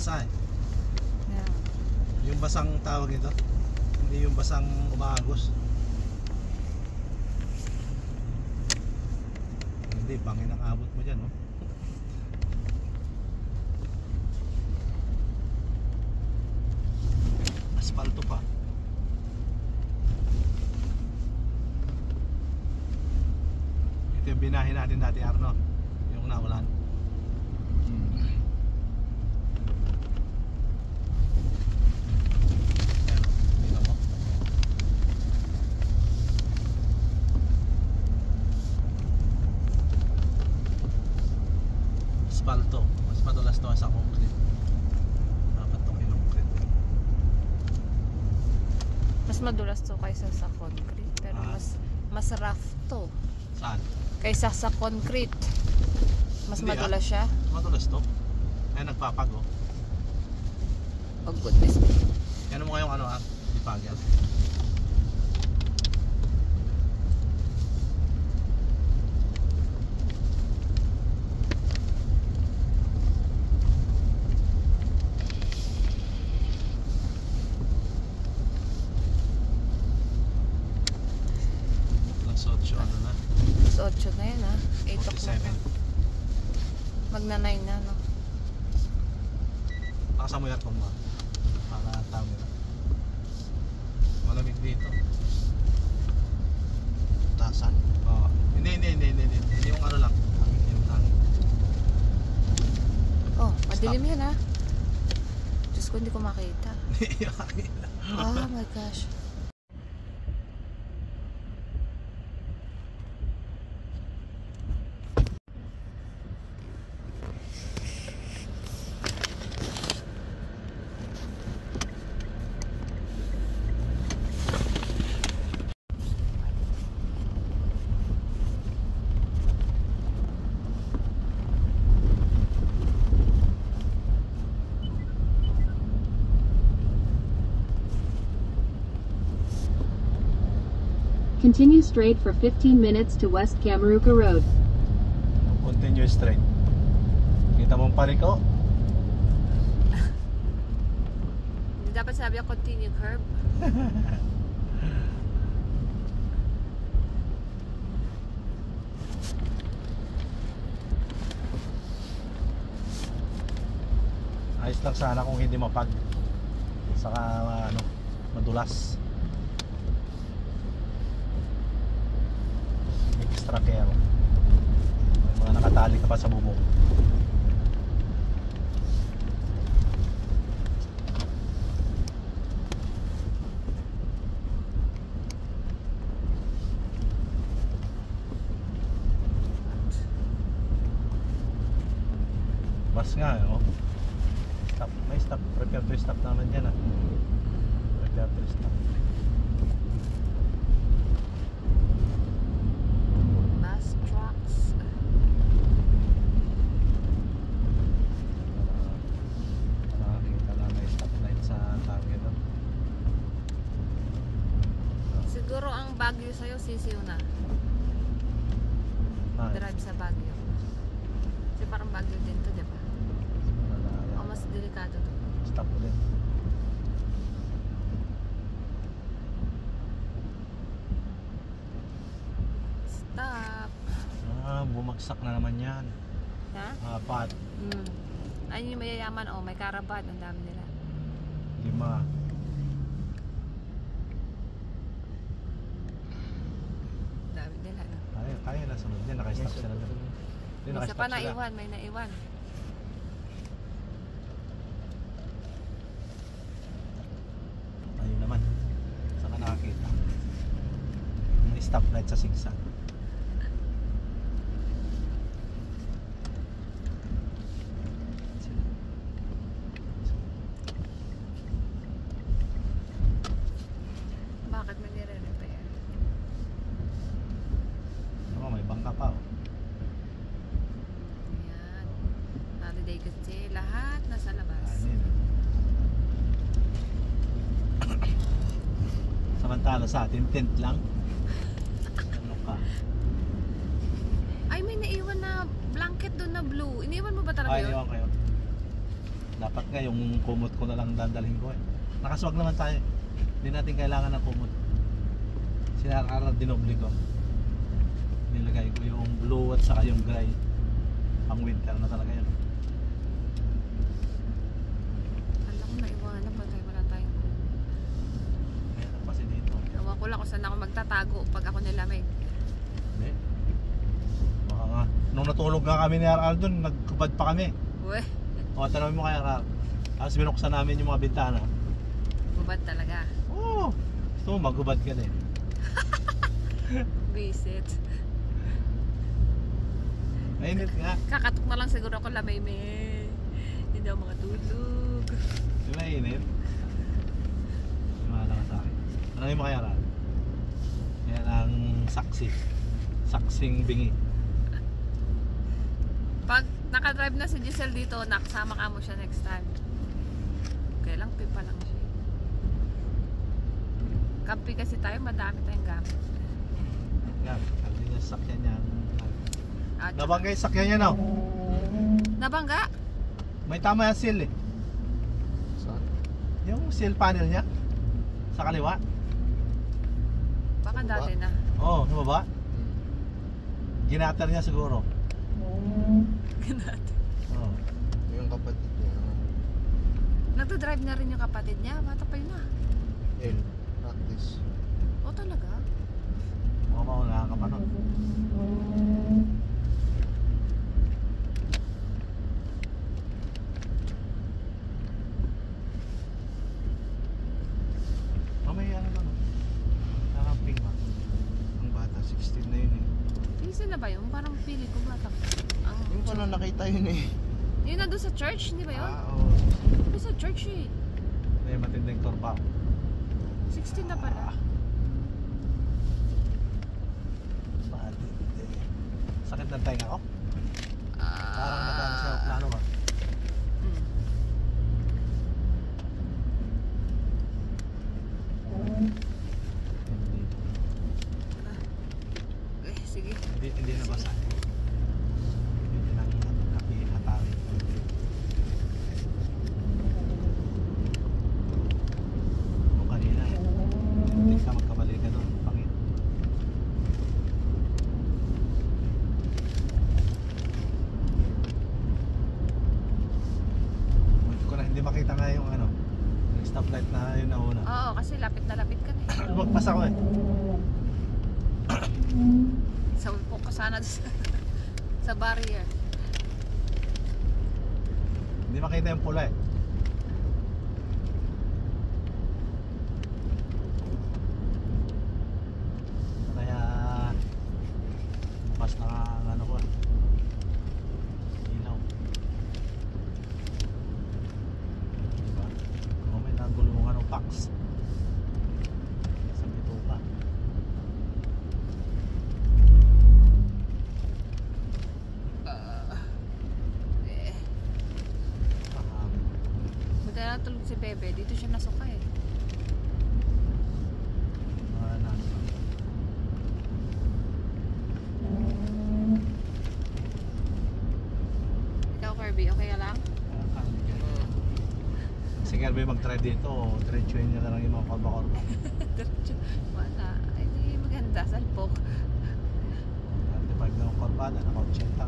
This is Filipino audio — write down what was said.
basa eh. Yeah. Yung basang tawag nito, hindi yung basang umaagos. Hindi, bangin ang abot mo dyan, no? Asfalto pa. Ito yung binahin natin dati, Arno. Yung naulan. Ayan, tingnan mo. Asfalto. Mas madulas to sa concrete. Dapat to kinongkrete. Mas madulas to kaysa sa concrete. Pero mas rough to. Saan? Kaysa sa concrete. Mas Hindi, madulas siya. Madulas to. Ay, nagpapago. Oh goodness me. Yan mo ngayong ano ipagyan. Alas 8 ano na? Mas 8 na yan 8 o'clock 47. na. Magna 9 na no. Nakasamoy at mo para tawag na. Malamig dito. Tasan? Oo. Hindi yung ano lang. Yung hangin. Oh, madilim yan Diyos ko, hindi ko makita. Yung hangin lang. Oh my gosh. Continue straight for 15 minutes to West Camaruca Road. Continue straight. Kita mong paliko? Hindi dapat sabi ang continue curve. Ayos lang sana kung hindi mapag. Saka madulas. Extra care. May mga nakatali ka pa sa bubong. Bus nga Stop. May stop. Prepare to stop naman dyan Prepare to stop. Bus, trucks. Nakakita na may stop light sa target Siguro ang Baguio sa'yo, sisiw na. Drive sa Baguio. Kasi parang Baguio din to, di ba? O mas delikado to. Stop ulit. Stop. Bumagsak na naman yan. Apat. Ayun yung mayayaman, may karabat. Ang dami nila. 5. Dami nila, no? Kaya na sunod yan. Naka-stop sila na. May isa pa naiwan. May naiwan. Ayun naman. Saan ka nakakita? May stoplight sa zigzag. Bakit may nire-repair? May bangka pa Ayan. Holiday kasi lahat nasa labas. Samantala sa atin, tent lang. Ano ka? Ay, may naiwan na blanket doon na blue. Iniwan mo ba talaga Ay, yun? iniwan kayo. Dapat nga yung kumot ko na lang dadalhin ko eh. Nakaswag naman tayo. Hindi natin kailangan ng kumot. Sinarara dinobli ko. Nilagay ko yung blue at saka yung gray. Pang winter na talaga yun. Alam ko naiwanan pa tayo. Wala tayong Meron kasi dito. ewan ko lang kung saan ako magtatago pag ako nilamig. Hindi. Baka nga. Nung natulog nga kami ni Aral dun, nagkubad pa kami. Uwe, O, tanawin mo kay Aral. Tapos binuksan namin yung mga bintana. bubad talaga. Oo. Gusto mo magubad ka din. Visit. Mainit nga. Kakatok na lang siguro ako lamay may. Hindi ako makatulog. Di ba init? Lumala ka sa akin. Tanawin mo kay Aral. Yan ang saksi. Saksing bingi. Pag nakadrive na si Giselle dito, nakasama ka mo siya next time. Okay lang, pipa lang siya. Kampi kasi tayo, madami tayong gamit. Yan. Kaldi niya sakyan niya. At Nabangga yung sakyan niya na. nabangga? May tama yung seal eh. Saan? Yung seal panel niya. Sa kaliwa. Baka Sa baba? dati na. Oo, sa baba. Ginater niya siguro. Ganati. Oo. Yung kapatid niya. Nagdadrive na rin yung kapatid niya. Bata pa yun ah. Practice. O talaga? Mukhang maunahan ka pa nun. Mamaya ano na. Nakamping ba? Ang bata, 16 na yun eh. Isa na ba yun? Parang pili ko bata. Ang Yung pala nakita yun eh. yun na doon sa church, hindi ba yun? Oo. Doon sa church eh. May matinding torpa. 16 na pala. Matindi. Sakit ng tenga ko? Parang Ah. natalo sa plano ba? Mm. Hindi. Sige. Hindi na basa. Hindi na hatari. Kung kanina eh. Hindi ka magkabalik ka doon. Pangit. Hindi makita nga yung ano, yung stoplight na yun na una. Oo, kasi lapit na lapit ka na eh. Lumagpas ako eh. Sawipok ka sana sa, sa barrier. Hindi makita yung pula eh. Kaya bukas na ang ano ko ilaw. Diba? Kung may nagulungan ng packs sa bituka. Eh, buti na tulog si Bebe. Dito siya nasuka eh. Mga nasa. Ikaw, Kirby, okay ka lang? Si Kirby mag-try dito, diretsuhin niya na lang yung mga korba-korba. Diretso. Wala. Ay, di maganda. Salpok. 35 na ng korbada, naka-80 ka.